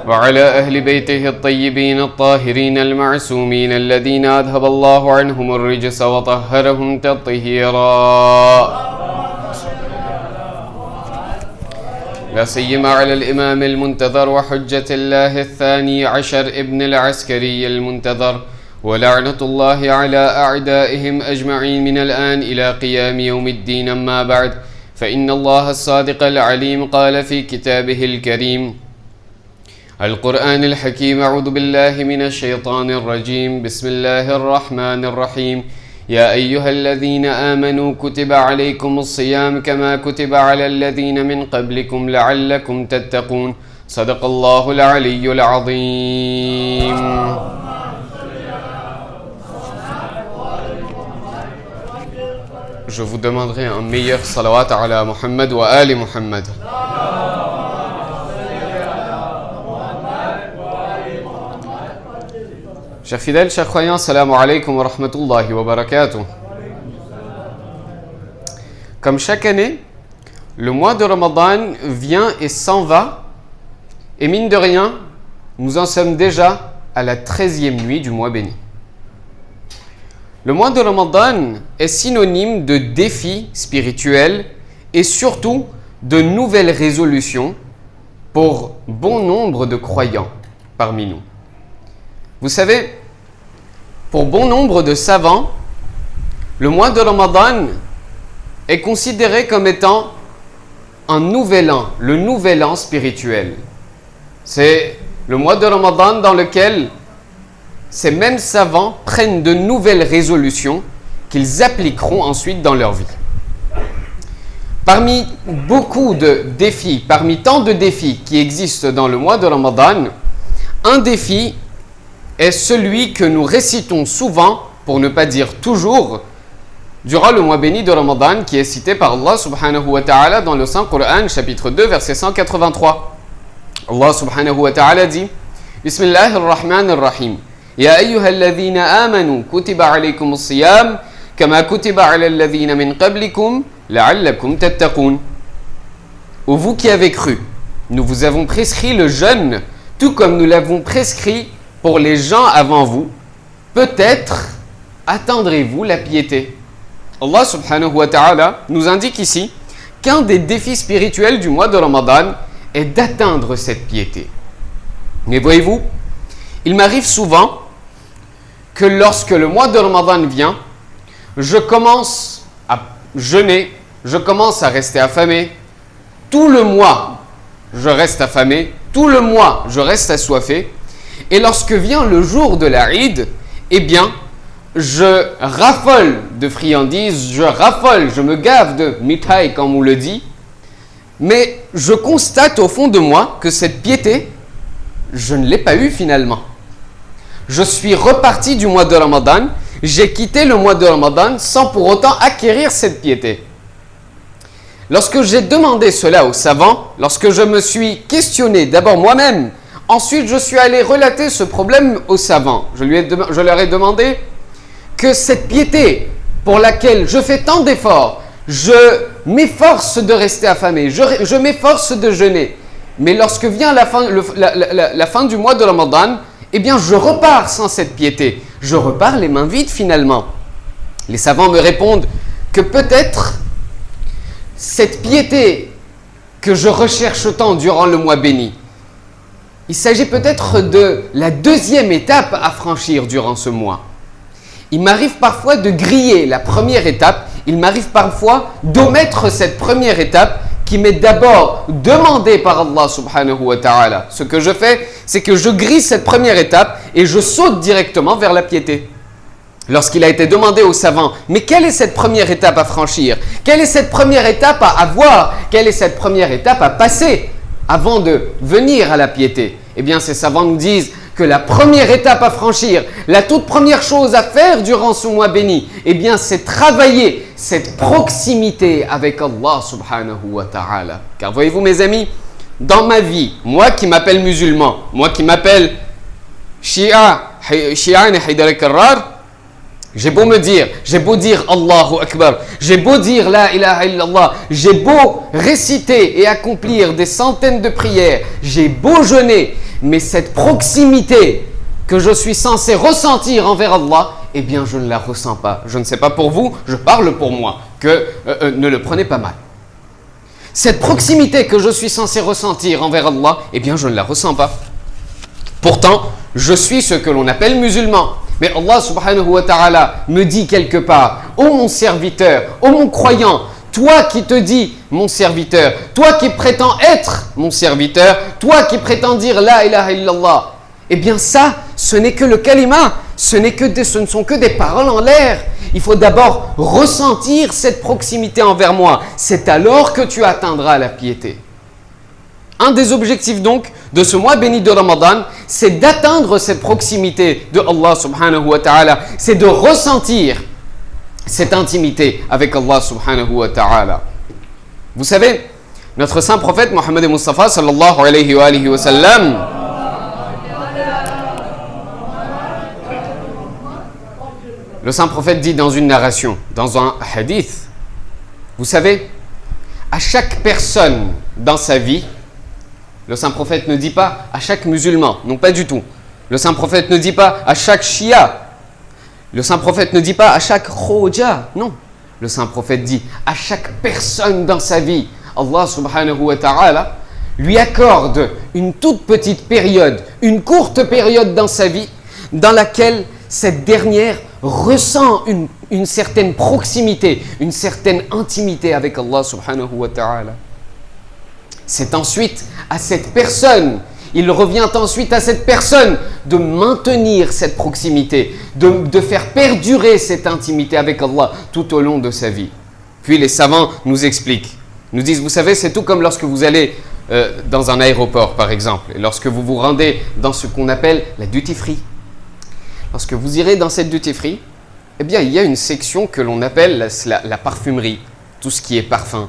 وعلى أهل بيته الطيبين الطاهرين المعصومين الذين أذهب الله عنهم الرجس وطهرهم تطهيرا لا سيما على الإمام المنتظر وحجة الله الثاني عشر ابن العسكري المنتظر ولعنة الله على أعدائهم أجمعين من الآن إلى قيام يوم الدين. أما بعد، فإن الله الصادق العليم قال في كتابه الكريم القرآن الحكيم: أعوذ بالله من الشيطان الرجيم، بسم الله الرحمن الرحيم. يا أيها الذين آمنوا كتب عليكم الصيام كما كتب على الذين من قبلكم لعلكم تتقون. صدق الله العلي العظيم. Je vous demanderai un meilleur salawat ala Muhammad wa ali Muhammad. Chers fidèles, chers croyants, salam alaykum wa rahmatullahi wa barakatuh. Comme chaque année, le mois de Ramadan vient et s'en va, et mine de rien, nous en sommes déjà à la 13e nuit du mois béni. Le mois de Ramadan est synonyme de défis spirituels et surtout de nouvelles résolutions pour bon nombre de croyants parmi nous. Vous savez, pour bon nombre de savants, le mois de Ramadan est considéré comme étant un nouvel an, le nouvel an spirituel. C'est le mois de Ramadan dans lequel ces mêmes savants prennent de nouvelles résolutions qu'ils appliqueront ensuite dans leur vie. Parmi beaucoup de défis, parmi tant de défis qui existent dans le mois de Ramadan, un défi est celui que nous récitons souvent, pour ne pas dire toujours, durant le mois béni de Ramadan, qui est cité par Allah subhanahu wa ta'ala dans le Saint Coran, chapitre 2, verset 183. Allah subhanahu wa ta'ala dit: Bismillahirrahmanirrahim. Ya ayyuhalladhina amanu kutiba alaykum as-siyam kama kutiba ala alladhina min qablikum la'allakum tattaqun. Ô vous qui avez cru, nous vous avons prescrit le jeûne, tout comme nous l'avons prescrit pour les gens avant vous, peut-être atteindrez-vous la piété. Allah subhanahu wa ta'ala nous indique ici qu'un des défis spirituels du mois de Ramadan est d'atteindre cette piété. Mais voyez-vous, il m'arrive souvent que lorsque le mois de Ramadan vient, je commence à jeûner, je commence à rester affamé. Tout le mois, je reste affamé. Tout le mois, je reste assoiffé. Et lorsque vient le jour de la Eid, eh bien, je raffole de friandises, je me gave de mitaï, comme on le dit. Mais je constate au fond de moi que cette piété, je ne l'ai pas eue finalement. Je suis reparti du mois de Ramadan, j'ai quitté le mois de Ramadan sans pour autant acquérir cette piété. Lorsque j'ai demandé cela aux savants, lorsque je me suis questionné d'abord moi-même, ensuite je suis allé relater ce problème aux savants. Je leur ai demandé que cette piété pour laquelle je fais tant d'efforts, je m'efforce de rester affamé, je m'efforce de jeûner, mais lorsque vient la fin du mois de Ramadan, eh bien je repars sans cette piété, je repars les mains vides finalement. Les savants me répondent que peut-être cette piété que je recherche tant durant le mois béni, il s'agit peut-être de la deuxième étape à franchir durant ce mois. Il m'arrive parfois de griller la première étape, il m'arrive parfois d'omettre cette première étape qui m'est d'abord demandée par Allah subhanahu wa ta'ala. Ce que je fais, c'est que je grille cette première étape et je saute directement vers la piété. Lorsqu'il a été demandé aux savants, mais quelle est cette première étape à franchir? Quelle est cette première étape à avoir? Quelle est cette première étape à passer avant de venir à la piété? Eh bien, ces savants nous disent que la première étape à franchir, la toute première chose à faire durant ce mois béni, eh bien, c'est travailler cette proximité avec Allah subhanahu wa ta'ala. Car voyez-vous mes amis, dans ma vie, moi qui m'appelle musulman, moi qui m'appelle Shi'a Haïdar al-Karrar, j'ai beau dire Allahu Akbar, j'ai beau dire La ilaha illallah, j'ai beau réciter et accomplir des centaines de prières, j'ai beau jeûner, Mais cette proximité que je suis censé ressentir envers Allah, eh bien je ne la ressens pas. Je ne sais pas pour vous, je parle pour moi, que ne le prenez pas mal. Cette proximité que je suis censé ressentir envers Allah, eh bien je ne la ressens pas. Pourtant, je suis ce que l'on appelle musulman. Mais Allah subhanahu wa ta'ala me dit quelque part, ô mon serviteur, ô mon croyant, toi qui te dis mon serviteur, toi qui prétends être mon serviteur, toi qui prétends dire la ilaha illallah, eh bien ça, ce n'est que le kalima, ce ne sont que des paroles en l'air. Il faut d'abord ressentir cette proximité envers moi. C'est alors que tu atteindras la piété. Un des objectifs donc de ce mois béni de Ramadan, c'est d'atteindre cette proximité de Allah subhanahu wa ta'ala. C'est de ressentir cette intimité avec Allah subhanahu wa ta'ala. Vous savez, notre saint prophète Mohammed Mustafa sallallahu alayhi wa sallam, le saint prophète dit dans une narration, dans un hadith, vous savez, à chaque personne dans sa vie, le saint prophète ne dit pas à chaque musulman, non pas du tout. Le saint prophète ne dit pas à chaque shia. Le saint prophète ne dit pas à chaque khoja, non. Le saint prophète dit à chaque personne dans sa vie, Allah subhanahu wa ta'ala lui accorde une toute petite période, une courte période dans sa vie, dans laquelle cette dernière ressent une certaine proximité, une certaine intimité avec Allah subhanahu wa ta'ala. C'est ensuite à cette personne, il revient ensuite à cette personne de maintenir cette proximité, de faire perdurer cette intimité avec Allah tout au long de sa vie. Puis les savants nous expliquent, nous disent, vous savez, c'est tout comme lorsque vous allez dans un aéroport par exemple, et lorsque vous vous rendez dans ce qu'on appelle la duty free. Lorsque vous irez dans cette duty free, eh bien il y a une section que l'on appelle la parfumerie, tout ce qui est parfum.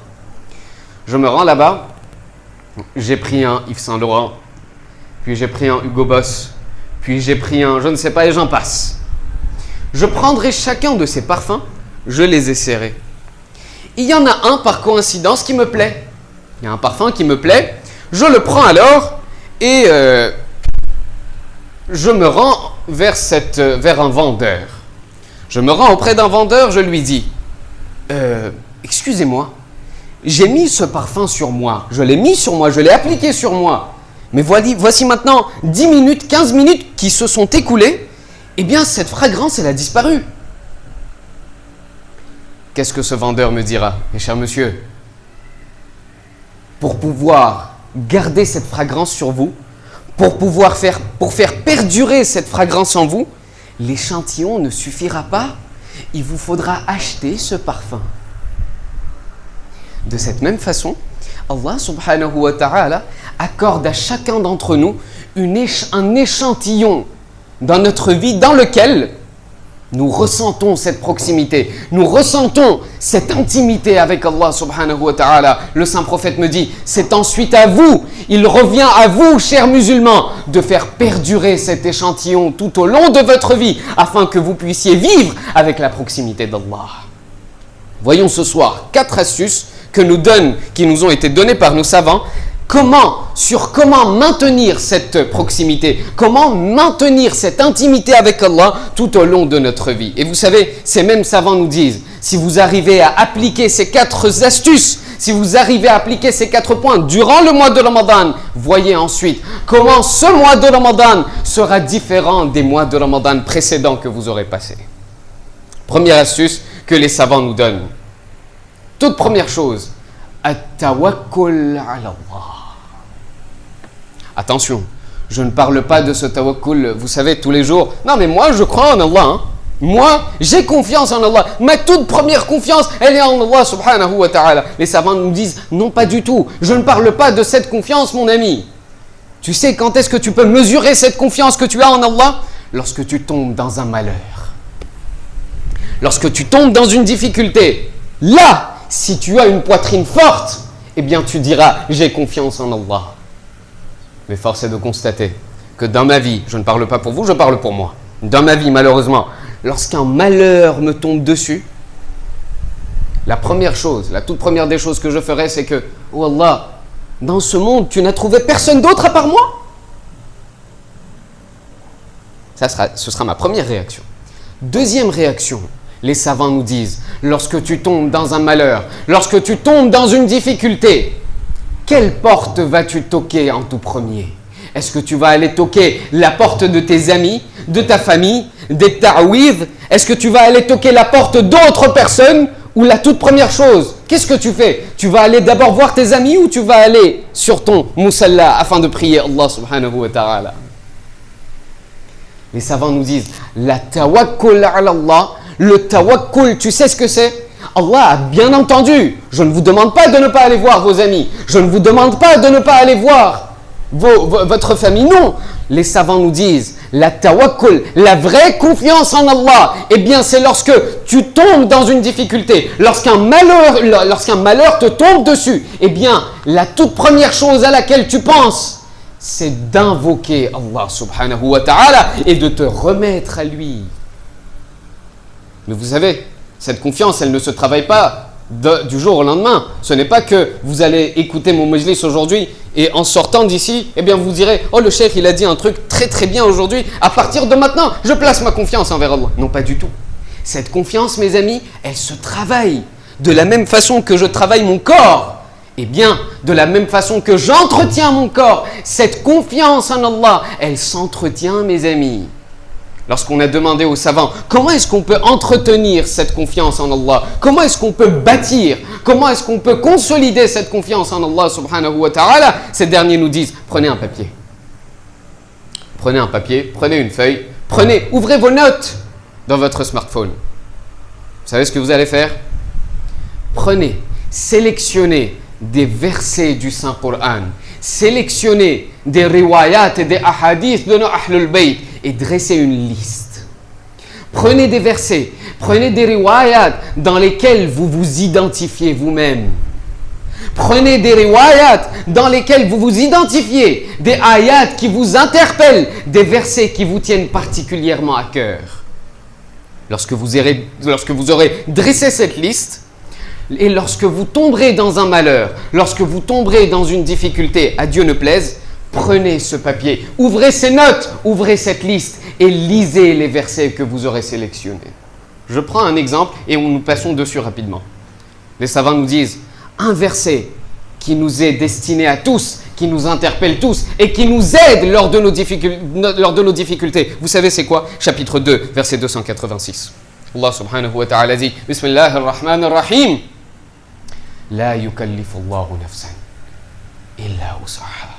Je me rends là-bas, j'ai pris un Yves Saint Laurent, puis j'ai pris un Hugo Boss, puis j'ai pris un je ne sais pas et j'en passe. Je prendrai chacun de ces parfums, je les essaierai. Il y en a un par coïncidence qui me plaît. Il y a un parfum qui me plaît, je le prends alors et je me rends vers un vendeur. Je me rends auprès d'un vendeur, je lui dis excusez-moi, j'ai mis ce parfum sur moi, je l'ai mis sur moi, je l'ai appliqué sur moi. Mais voici maintenant 10 minutes, 15 minutes qui se sont écoulées, eh bien cette fragrance, elle a disparu. Qu'est-ce que ce vendeur me dira? Mes chers monsieur, pour pouvoir garder cette fragrance sur vous, pour faire perdurer cette fragrance en vous, l'échantillon ne suffira pas. Il vous faudra acheter ce parfum. De cette même façon, Allah subhanahu wa ta'ala accorde à chacun d'entre nous un échantillon dans notre vie dans lequel nous ressentons cette proximité, nous ressentons cette intimité avec Allah subhanahu wa ta'ala. Le saint prophète me dit, c'est ensuite à vous, il revient à vous, chers musulmans, de faire perdurer cet échantillon tout au long de votre vie, afin que vous puissiez vivre avec la proximité d'Allah. Voyons ce soir 4 astuces qui nous ont été données par nos savants, comment maintenir cette proximité, comment maintenir cette intimité avec Allah tout au long de notre vie. Et vous savez, ces mêmes savants nous disent, si vous arrivez à appliquer ces 4 astuces, si vous arrivez à appliquer ces 4 points durant le mois de Ramadan, voyez ensuite comment ce mois de Ramadan sera différent des mois de Ramadan précédents que vous aurez passés. Première astuce que les savants nous donnent. Toute première chose, at-tawakkul ala Allah. Attention, je ne parle pas de ce tawakkul, vous savez, tous les jours. Non, mais moi, je crois en Allah. Hein. Moi, j'ai confiance en Allah. Ma toute première confiance, elle est en Allah subhanahu wa ta'ala. Les savants nous disent, non, pas du tout. Je ne parle pas de cette confiance, mon ami. Tu sais quand est-ce que tu peux mesurer cette confiance que tu as en Allah? Lorsque tu tombes dans un malheur. Lorsque tu tombes dans une difficulté. Là, si tu as une poitrine forte, eh bien tu diras, j'ai confiance en Allah. Mais force est de constater que dans ma vie, je ne parle pas pour vous, je parle pour moi. Dans ma vie, malheureusement, lorsqu'un malheur me tombe dessus, la toute première des choses que je ferai, c'est que, oh Allah, dans ce monde, tu n'as trouvé personne d'autre à part moi? Ce sera ma première réaction. Deuxième réaction, les savants nous disent, lorsque tu tombes dans un malheur, lorsque tu tombes dans une difficulté, quelle porte vas-tu toquer en tout premier? Est-ce que tu vas aller toquer la porte de tes amis, de ta famille, des ta'ouidh? Est-ce que tu vas aller toquer la porte d'autres personnes? Ou la toute première chose, qu'est-ce que tu fais? Tu vas aller d'abord voir tes amis ou tu vas aller sur ton musalla afin de prier Allah subhanahu wa ta'ala? Les savants nous disent, la tawakkul ala Allah, le tawakkul, tu sais ce que c'est? Allah a bien entendu, je ne vous demande pas de ne pas aller voir vos amis, je ne vous demande pas de ne pas aller voir votre famille, non. Les savants nous disent, la tawakkul, la vraie confiance en Allah, eh bien c'est lorsque tu tombes dans une difficulté, lorsqu'un malheur te tombe dessus, eh bien la toute première chose à laquelle tu penses, c'est d'invoquer Allah subhanahu wa ta'ala et de te remettre à lui. Mais vous savez, cette confiance, elle ne se travaille pas du jour au lendemain. Ce n'est pas que vous allez écouter mon majlis aujourd'hui et en sortant d'ici, eh bien vous direz « Oh, le cheikh, il a dit un truc très très bien aujourd'hui. À partir de maintenant, je place ma confiance envers Allah. » Non, pas du tout. Cette confiance, mes amis, elle se travaille. De la même façon que je travaille mon corps, eh bien, de la même façon que j'entretiens mon corps, cette confiance en Allah, elle s'entretient, mes amis. Lorsqu'on a demandé aux savants, comment est-ce qu'on peut entretenir cette confiance en Allah? Comment est-ce qu'on peut bâtir? Comment est-ce qu'on peut consolider cette confiance en Allah subhanahu wa ta'ala? Ces derniers nous disent, prenez un papier. Prenez un papier, prenez une feuille, ouvrez vos notes dans votre smartphone. Vous savez ce que vous allez faire? Prenez, sélectionnez des versets du Saint-Coran, sélectionnez des riwayat et des ahadiths de nos Ahlul Bayt et dressez une liste. Prenez des versets, prenez des riwayat dans lesquels vous vous identifiez vous-même. Prenez des riwayat dans lesquels vous vous identifiez, des ayats qui vous interpellent, des versets qui vous tiennent particulièrement à cœur. Lorsque vous aurez dressé cette liste, et lorsque vous tomberez dans un malheur, lorsque vous tomberez dans une difficulté, à Dieu ne plaise, prenez ce papier, ouvrez ces notes, ouvrez cette liste et lisez les versets que vous aurez sélectionnés. Je prends un exemple et nous passons dessus rapidement. Les savants nous disent, un verset qui nous est destiné à tous, qui nous interpelle tous et qui nous aide lors de nos difficultés. Vous savez c'est quoi? Chapitre 2, verset 286. Allah subhanahu wa ta'ala dit, Bismillah ar-Rahman ar-Rahim. La yukallifu Allahu nafsan illa wus'aha.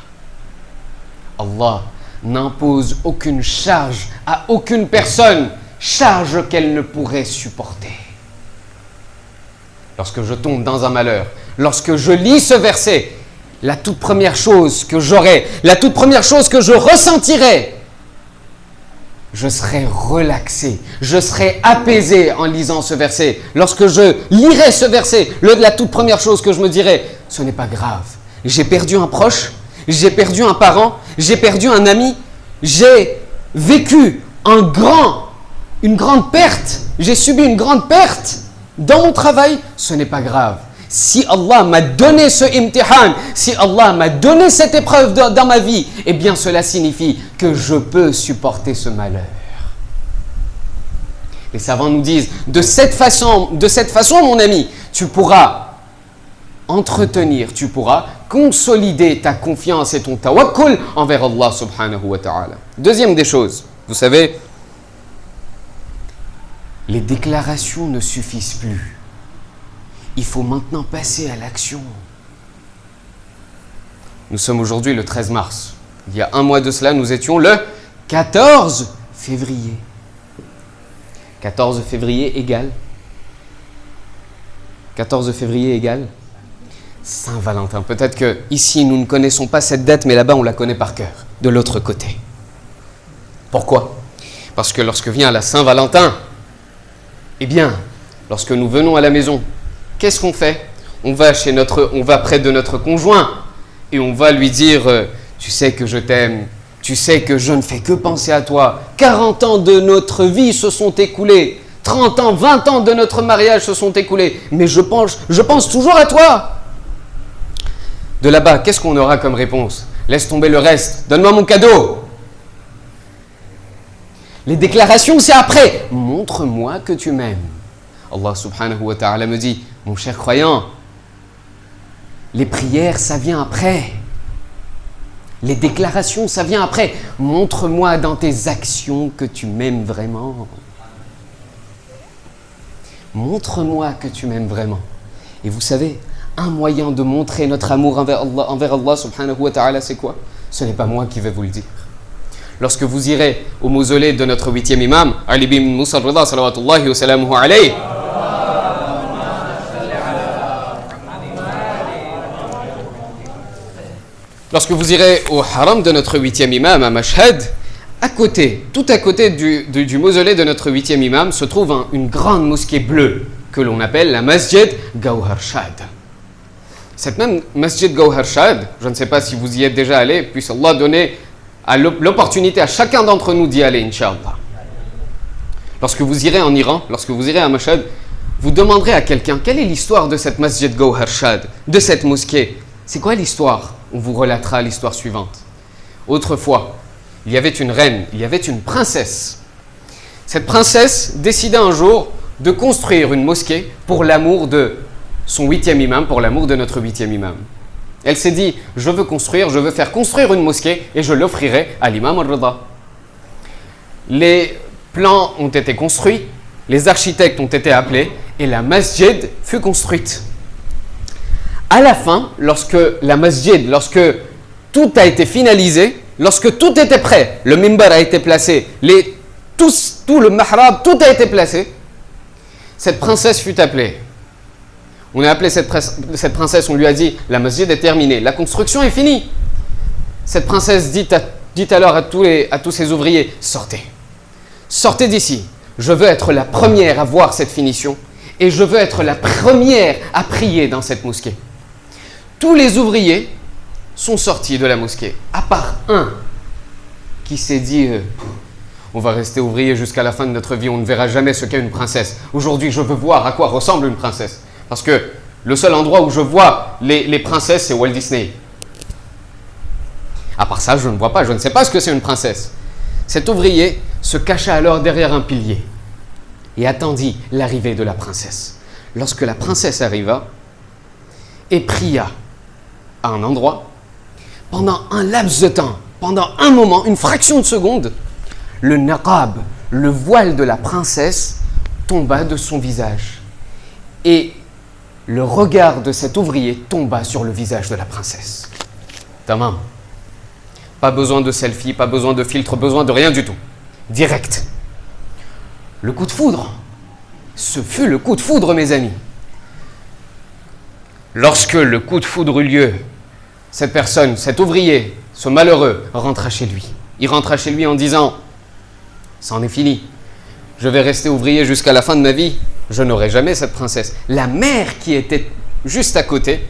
Allah n'impose aucune charge à aucune personne, charge qu'elle ne pourrait supporter. Lorsque je tombe dans un malheur, lorsque je lis ce verset, la toute première chose que j'aurai, la toute première chose que je ressentirai, je serai relaxé, je serai apaisé en lisant ce verset. Lorsque je lirai ce verset, la toute première chose que je me dirai, ce n'est pas grave. J'ai perdu un proche, j'ai perdu un parent, j'ai perdu un ami, j'ai vécu une grande perte, j'ai subi une grande perte dans mon travail, ce n'est pas grave. Si Allah m'a donné ce imtihan, si Allah m'a donné cette épreuve dans ma vie, eh bien cela signifie que je peux supporter ce malheur. Les savants nous disent, de cette façon, mon ami, tu pourras entretenir, tu pourras consolider ta confiance et ton tawakkul envers Allah subhanahu wa ta'ala. Deuxième des choses, vous savez, les déclarations ne suffisent plus. Il faut maintenant passer à l'action. Nous sommes aujourd'hui le 13 mars. Il y a un mois de cela, nous étions le 14 février. 14 février égale 14 février égale Saint-Valentin. Peut-être que ici nous ne connaissons pas cette date, mais là-bas on la connaît par cœur, de l'autre côté. Pourquoi? Parce que lorsque vient la Saint-Valentin, eh bien, lorsque nous venons à la maison, qu'est-ce qu'on fait? On va près de notre conjoint et on va lui dire tu sais que je t'aime, tu sais que je ne fais que penser à toi. 40 ans de notre vie se sont écoulés, 30 ans, 20 ans de notre mariage se sont écoulés, mais je pense toujours à toi. De là-bas, qu'est-ce qu'on aura comme réponse? Laisse tomber le reste, donne-moi mon cadeau. Les déclarations, c'est après. Montre-moi que tu m'aimes. Allah subhanahu wa ta'ala me dit, mon cher croyant, les prières, ça vient après. Les déclarations, ça vient après. Montre-moi dans tes actions que tu m'aimes vraiment. Montre-moi que tu m'aimes vraiment. Et vous savez, un moyen de montrer notre amour envers Allah subhanahu wa ta'ala, c'est quoi? Ce n'est pas moi qui vais vous le dire. Lorsque vous irez au mausolée de notre 8e imam, Ali bin Musa al-Rida, salawatullahi wa salamuhu alayhi, lorsque vous irez au haram de notre 8e imam à Mashhad, tout à côté du mausolée de notre 8e imam se trouve une grande mosquée bleue que l'on appelle la Masjid Gawhar Shad. Cette même Masjid Gawhar Shad, je ne sais pas si vous y êtes déjà allé, puisse Allah donner l'opportunité à chacun d'entre nous d'y aller, Inch'Allah. Lorsque vous irez en Iran, lorsque vous irez à Mashhad, vous demanderez à quelqu'un quelle est l'histoire de cette Masjid Gawhar Shad, de cette mosquée. C'est quoi l'histoire? On vous relatera l'histoire suivante. Autrefois, il y avait une reine, il y avait une princesse. Cette princesse décida un jour de construire une mosquée pour l'amour de son 8e imam, pour l'amour de notre 8e imam. Elle s'est dit, je veux faire construire une mosquée et je l'offrirai à l'imam al-Rida. Les plans ont été construits, les architectes ont été appelés et la masjid fut construite. À la fin, lorsque tout a été finalisé, lorsque tout était prêt, le mimbar a été placé, tout le mahrab, tout a été placé, cette princesse fut appelée. On a appelé cette princesse, on lui a dit, la masjid est terminée, la construction est finie. Cette princesse dit alors à tous ses ouvriers, sortez d'ici, je veux être la première à voir cette finition et je veux être la première à prier dans cette mosquée. Tous les ouvriers sont sortis de la mosquée, à part un qui s'est dit, on va rester ouvrier jusqu'à la fin de notre vie, on ne verra jamais ce qu'est une princesse. Aujourd'hui, je veux voir à quoi ressemble une princesse. Parce que le seul endroit où je vois les princesses, c'est Walt Disney. À part ça, je ne vois pas, je ne sais pas ce que c'est une princesse. Cet ouvrier se cacha alors derrière un pilier et attendit l'arrivée de la princesse. Lorsque la princesse arriva et pria à un endroit, pendant un laps de temps, pendant un moment, une fraction de seconde, le naqab, le voile de la princesse, tomba de son visage. Et le regard de cet ouvrier tomba sur le visage de la princesse. Tamam. Pas besoin de selfie, pas besoin de filtre, besoin de rien du tout. Direct. Le coup de foudre. Ce fut le coup de foudre, mes amis. Lorsque le coup de foudre eut lieu, cette personne, cet ouvrier, ce malheureux, rentra chez lui. Il rentra chez lui en disant, c'en est fini. Je vais rester ouvrier jusqu'à la fin de ma vie. Je n'aurai jamais cette princesse. La mère qui était juste à côté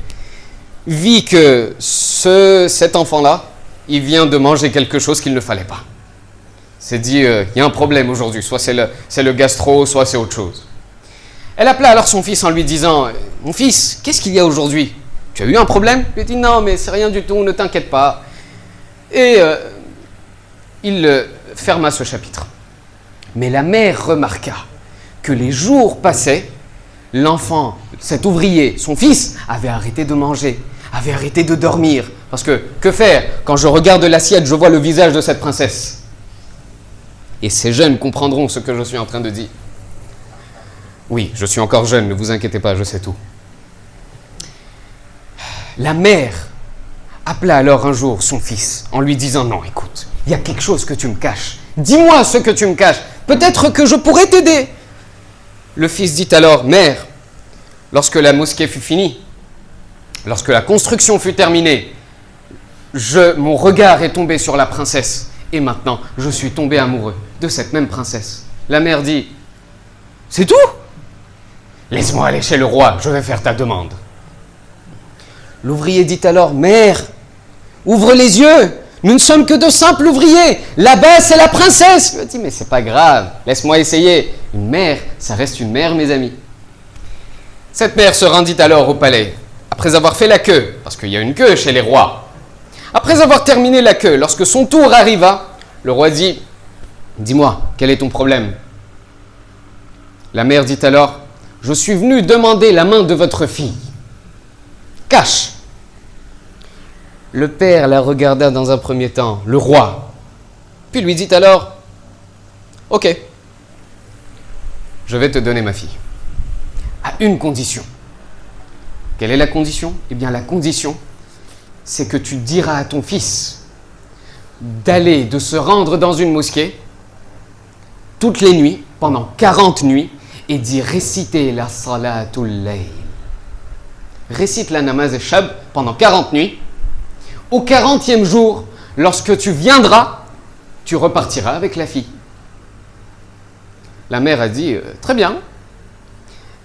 vit que cet enfant-là, il vient de manger quelque chose qu'il ne fallait pas. S'est dit, il y a un problème aujourd'hui. Soit c'est le gastro, soit c'est autre chose. Elle appela alors son fils en lui disant, mon fils, qu'est-ce qu'il y a aujourd'hui? Tu as eu un problème? Il lui dit, non, mais c'est rien du tout, ne t'inquiète pas. Et il ferma ce chapitre. Mais la mère remarqua que les jours passaient, l'enfant, cet ouvrier, son fils, avait arrêté de manger, avait arrêté de dormir. Parce que faire? Quand je regarde l'assiette, je vois le visage de cette princesse. Et ces jeunes comprendront ce que je suis en train de dire. Oui, je suis encore jeune, ne vous inquiétez pas, je sais tout. La mère appela alors un jour son fils en lui disant, non, écoute, il y a quelque chose que tu me caches. Dis-moi ce que tu me caches. Peut-être que je pourrais t'aider. Le fils dit alors, mère, lorsque la mosquée fut finie, lorsque la construction fut terminée, mon regard est tombé sur la princesse et maintenant je suis tombé amoureux de cette même princesse. La mère dit, c'est tout? Laisse-moi aller chez le roi, je vais faire ta demande. L'ouvrier dit alors, mère, ouvre les yeux, nous ne sommes que de simples ouvriers, là-bas c'est la princesse. Il me dit, mais c'est pas grave, laisse-moi essayer. Une mère, ça reste une mère, mes amis. Cette mère se rendit alors au palais, après avoir fait la queue, parce qu'il y a une queue chez les rois. Après avoir terminé la queue, lorsque son tour arriva, le roi dit, dis-moi, quel est ton problème? La mère dit alors, je suis venu demander la main de votre fille. Cache. Le père la regarda dans un premier temps, le roi, puis lui dit alors, ok, je vais te donner ma fille, à une condition. Quelle est la condition? Eh bien la condition, c'est que tu diras à ton fils de se rendre dans une mosquée toutes les nuits, pendant 40 nuits, et d'y réciter la salatul layl. Récite la namaz et shab pendant 40 nuits. Au 40e jour, lorsque tu viendras, tu repartiras avec la fille. La mère a dit, très bien.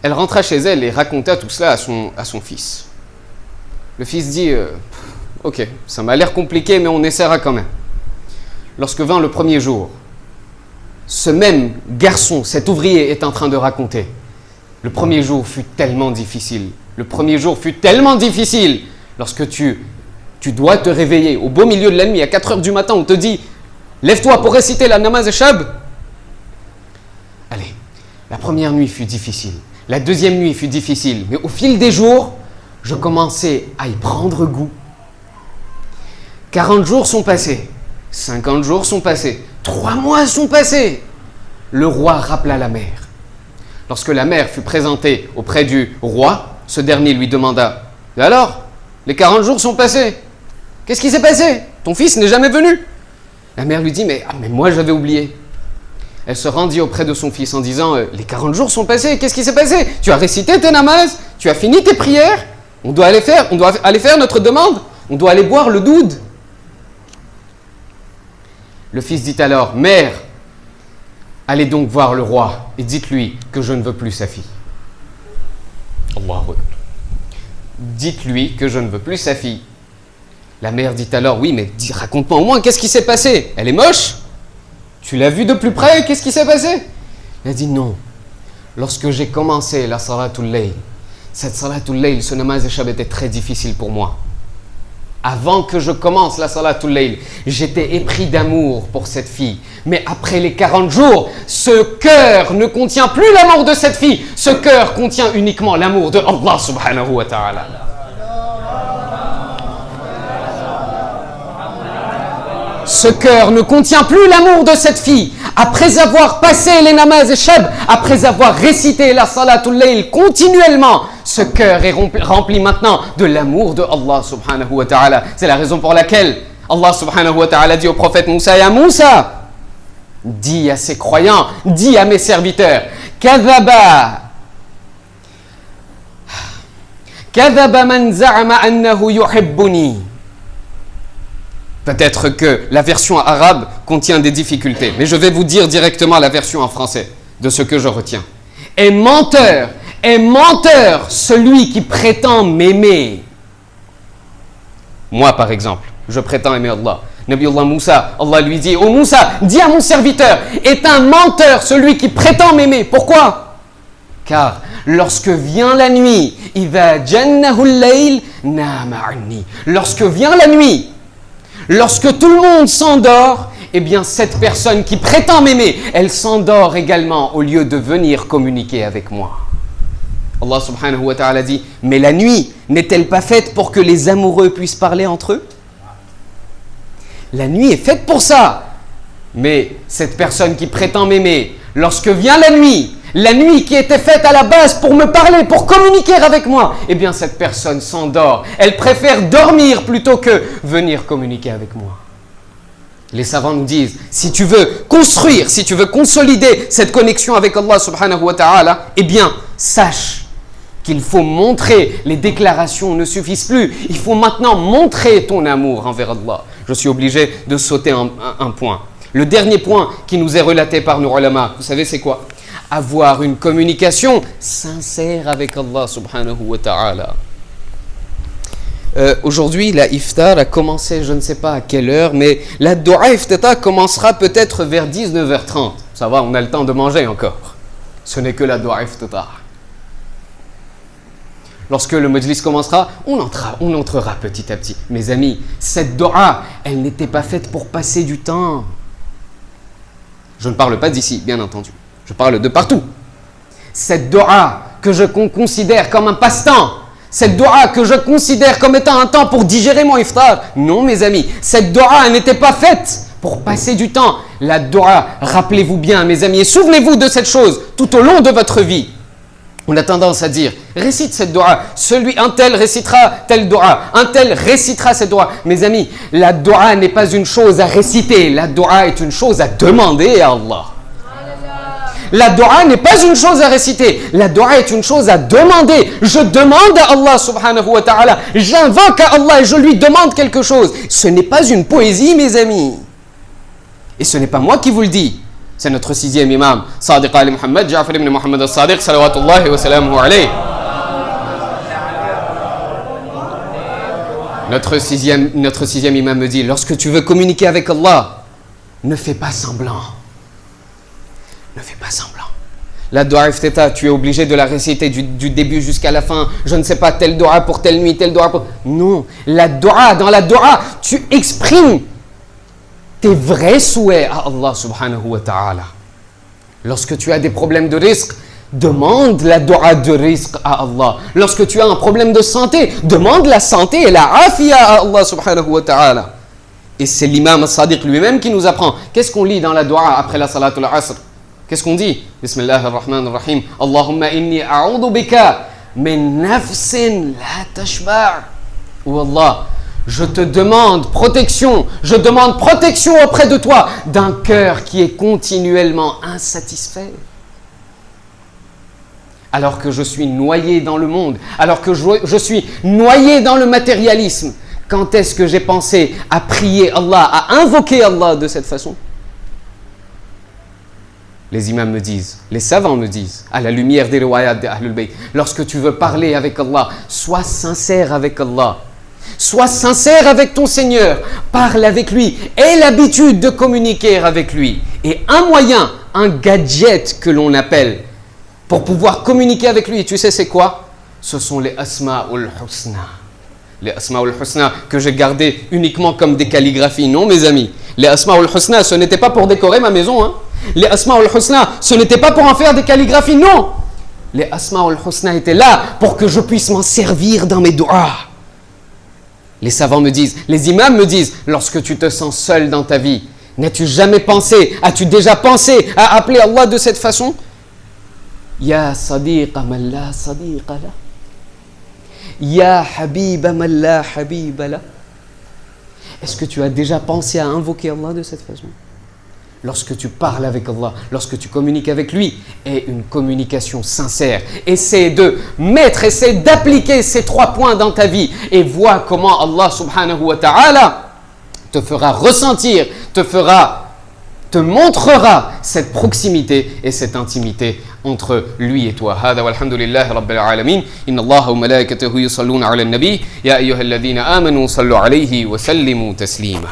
Elle rentra chez elle et raconta tout cela à son fils. Le fils dit, ok, ça m'a l'air compliqué, mais on essaiera quand même. Lorsque vint le premier jour, ce même garçon, cet ouvrier, est en train de raconter. Le premier jour fut tellement difficile. Le premier jour fut tellement difficile. Lorsque tu dois te réveiller au beau milieu de la nuit, à 4 heures du matin, on te dit, lève-toi pour réciter la namaz et shab. Allez, la première nuit fut difficile. La deuxième nuit fut difficile. Mais au fil des jours, je commençais à y prendre goût. 40 jours sont passés. 50 jours sont passés. 3 mois sont passés. Le roi rappela la mère. Lorsque la mère fut présentée auprès du roi, ce dernier lui demanda, « Alors, les 40 jours sont passés. Qu'est-ce qui s'est passé? Ton fils n'est jamais venu. » La mère lui dit, mais moi j'avais oublié. Elle se rendit auprès de son fils en disant, les 40 jours sont passés, qu'est-ce qui s'est passé? Tu as récité tes namazes, tu as fini tes prières, on doit aller faire notre demande, on doit aller boire le doud. Le fils dit alors, mère, allez donc voir le roi et dites-lui que je ne veux plus sa fille. Allahu Akbar. Dites-lui que je ne veux plus sa fille. La mère dit alors, oui, mais raconte-moi au moins, qu'est-ce qui s'est passé? Elle est moche? Tu l'as vue de plus près? Qu'est-ce qui s'est passé? Elle a dit non. Lorsque j'ai commencé la salatul layl, cette salatul layl, ce namaz échab était très difficile pour moi. Avant que je commence la salatul layl, j'étais épris d'amour pour cette fille. Mais après les 40 jours, ce cœur ne contient plus l'amour de cette fille. Ce cœur contient uniquement l'amour de Allah subhanahu wa ta'ala. Ce cœur ne contient plus l'amour de cette fille. Après avoir passé les namaz et shab, après avoir récité la salatul layl continuellement, ce cœur est rempli maintenant de l'amour de Allah subhanahu wa ta'ala. C'est la raison pour laquelle Allah subhanahu wa ta'ala dit au prophète Moussa, Ya Moussa, dis à ses croyants, dis à mes serviteurs, Kadhaba man za'ama annahu yuhibbuni. Peut-être que la version arabe contient des difficultés, mais je vais vous dire directement la version en français de ce que je retiens. Est menteur celui qui prétend m'aimer. Moi, par exemple, je prétends aimer Allah. Nabiullah Moussa, Allah lui dit, oh Moussa, dis à mon serviteur, est un menteur celui qui prétend m'aimer. Pourquoi? Car lorsque vient la nuit, idha jannahul layl nama anni. Lorsque vient la nuit, lorsque tout le monde s'endort, eh bien cette personne qui prétend m'aimer, elle s'endort également au lieu de venir communiquer avec moi. Allah subhanahu wa ta'ala dit, mais la nuit n'est-elle pas faite pour que les amoureux puissent parler entre eux? La nuit est faite pour ça. Mais cette personne qui prétend m'aimer, lorsque vient la nuit qui était faite à la base pour me parler, pour communiquer avec moi, eh bien cette personne s'endort. Elle préfère dormir plutôt que venir communiquer avec moi. Les savants nous disent, si tu veux construire, si tu veux consolider cette connexion avec Allah subhanahu wa ta'ala, eh bien sache qu'il faut montrer, les déclarations ne suffisent plus. Il faut maintenant montrer ton amour envers Allah. Je suis obligé de sauter un point. Le dernier point qui nous est relaté par nos ulama, vous savez c'est quoi? Avoir une communication sincère avec Allah subhanahu wa ta'ala. Aujourd'hui, la iftar a commencé, je ne sais pas à quelle heure, mais la dua iftata commencera peut-être vers 19h30. Ça va, on a le temps de manger encore. Ce n'est que la dua iftata. Lorsque le majlis commencera, on entrera petit à petit. Mes amis, cette dua, elle n'était pas faite pour passer du temps. Je ne parle pas d'ici, bien entendu. Je parle de partout. Cette dua qu'on considère comme un passe-temps, cette dua que je considère comme étant un temps pour digérer mon iftar. Non, mes amis, cette dua n'était pas faite pour passer du temps. La dua, rappelez-vous bien, mes amis, et souvenez-vous de cette chose tout au long de votre vie. On a tendance à dire, récite cette dua, un tel récitera telle dua, un tel récitera cette dua. Mes amis, la dua n'est pas une chose à réciter, la dua est une chose à demander à Allah. La dua n'est pas une chose à réciter, la dua est une chose à demander. Je demande à Allah subhanahu wa ta'ala, j'invoque à Allah et je lui demande quelque chose. Ce n'est pas une poésie, mes amis. Et ce n'est pas moi qui vous le dis. C'est notre 6e imam, Sadiq Ali Muhammad, Ja'far ibn Muhammad al-Sadiq, salawatullahi wa salamuhu alayhi. Notre sixième imam me dit, lorsque tu veux communiquer avec Allah, ne fais pas semblant. Ne fais pas semblant. La dua iftita, tu es obligé de la réciter du début jusqu'à la fin. Je ne sais pas, telle dua pour telle nuit, telle dua pour... Non, dans la dua, tu exprimes tes vrais souhaits à Allah subhanahu wa ta'ala. Lorsque tu as des problèmes de risque, demande la dua de risque à Allah. Lorsque tu as un problème de santé, demande la santé et la afia à Allah subhanahu wa ta'ala. Et c'est l'imam al-Sadiq lui-même qui nous apprend. Qu'est-ce qu'on lit dans la dua après la salatul asr? Qu'est-ce qu'on dit? Bismillah ar-Rahman ar-Rahim. Allahumma inni a'udhu bika min nafsin la tashba'. Ou Allah, je te demande protection. Je demande protection auprès de toi d'un cœur qui est continuellement insatisfait. Alors que je suis noyé dans le monde, alors que je suis noyé dans le matérialisme, quand est-ce que j'ai pensé à prier Allah, à invoquer Allah de cette façon? Les imams me disent, les savants me disent, à la lumière des riwayat de Ahlul Bayt, lorsque tu veux parler avec Allah, sois sincère avec Allah. Sois sincère avec ton Seigneur. Parle avec lui. Aie l'habitude de communiquer avec lui. Et un moyen, un gadget que l'on appelle pour pouvoir communiquer avec lui, tu sais c'est quoi? Ce sont les Asma'ul Husna. Les Asma'ul Husna que j'ai gardés uniquement comme des calligraphies. Non, mes amis. Les Asma'ul Husna, ce n'était pas pour décorer ma maison. Hein. Les Asma'ul Husna, ce n'était pas pour en faire des calligraphies. Non. Les Asma'ul Husna étaient là pour que je puisse m'en servir dans mes doigts. Les savants me disent, les imams me disent, lorsque tu te sens seul dans ta vie, n'as-tu jamais pensé, as-tu déjà pensé à appeler Allah de cette façon? Ya sadiqa man la sadiqa la. Ya habiba man la habiba la. Est-ce que tu as déjà pensé à invoquer Allah de cette façon? Lorsque tu parles avec Allah, lorsque tu communiques avec lui, aie une communication sincère. Essaie d'appliquer ces 3 points dans ta vie et vois comment Allah subhanahu wa ta'ala te fera ressentir, te montrera cette proximité et cette intimité entre lui et toi. هذا والحمد لله رب العالمين إن الله وملائكته يصلون على النبي يا أيها الذين آمنوا صلوا عليه وسلموا تسليما.